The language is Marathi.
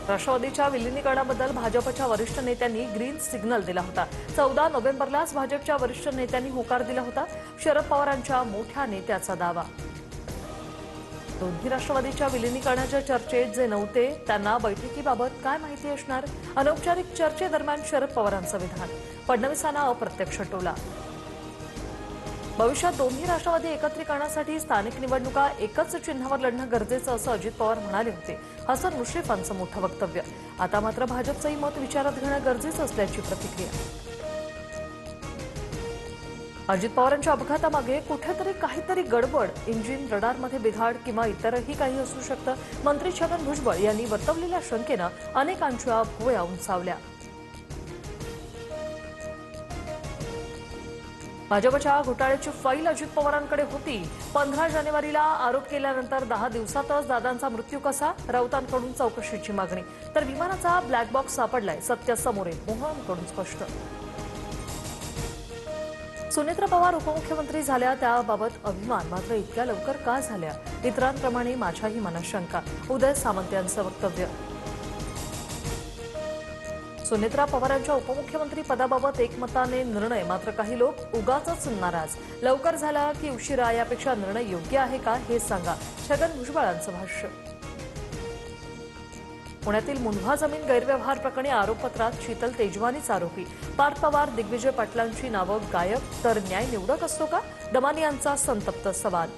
राष्ट्रवादीच्या विलिनीकरणाबद्दल भाजपच्या वरिष्ठ नेत्यांनी ग्रीन सिग्नल दिला होता। 14 नोव्हेंबरलाच भाजपच्या वरिष्ठ नेत्यांनी होकार दिला होता। शरद पवारांच्या मोठ्या नेत्याचा दावा। दोन्ही राष्ट्रवादीच्या विलिनीकरणाच्या चर्चेत जे नव्हते त्यांना बैठकीबाबत काय माहिती असणार? अनौपचारिक चर्चेदरम्यान शरद पवारांचं विधान। फडणवीसांना अप्रत्यक्ष टोला। भविष्यात दोन्ही राष्ट्रवादी एकत्रीकरणासाठी स्थानिक निवडणुका एकच चिन्हावर लढणं गरजेचं असं अजित पवार म्हणाले होते। हसन मुश्रीफांचं मोठं वक्तव्य। आता मात्र भाजपचंही मत विचारात घेणं गरजेचं असल्याची प्रतिक्रिया। अजित पवारांच्या अपघातामागे कुठेतरी काहीतरी गडबड, इंजिन, रडारमध्ये बिघाड किंवा इतरही काही असू शकतं। मंत्री छगन भुजबळ यांनी वर्तवलेल्या शंकेनं अनेकांच्या भुवया उंचावल्या। भाजपच्या घोटाळ्याची फाईल अजित पवारांकडे होती। 15 जानेवारीला आरोप केल्यानंतर 10 दिवसातच दादांचा मृत्यू कसा? राऊतांकडून चौकशीची मागणी। तर विमानाचा ब्लॅक बॉक्स सापडलाय, सत्य समोर येईल, मोहनकडून स्पष्ट। सुनेत्रा पवार उपमुख्यमंत्री झाल्या त्याबाबत अभिमान, मात्र इतक्या लवकर का झाल्या? इतरांप्रमाणे माझ्याही मनात शंका। उदय सामंत यांचं वक्तव्य। सुनेत्रा पवारांच्या उपमुख्यमंत्री पदाबाबत एकमताने निर्णय, मात्र काही लोक उगाचच नाराज। लवकर झाला की उशिरा, यापेक्षा निर्णय योग्य आहे का हे सांगा, छगन भुजबळांचं भाष्य। पुण्यातील मुंढवा जमीन गैरव्यवहार प्रकरणी आरोपपत्रात शीतल तेजवानीच आरोपी। पार्थ पवार, दिग्विजय पाटलांची नावं गायब, तर न्याय निवडक असतो का? दमानी यांचा संतप्त सवाल।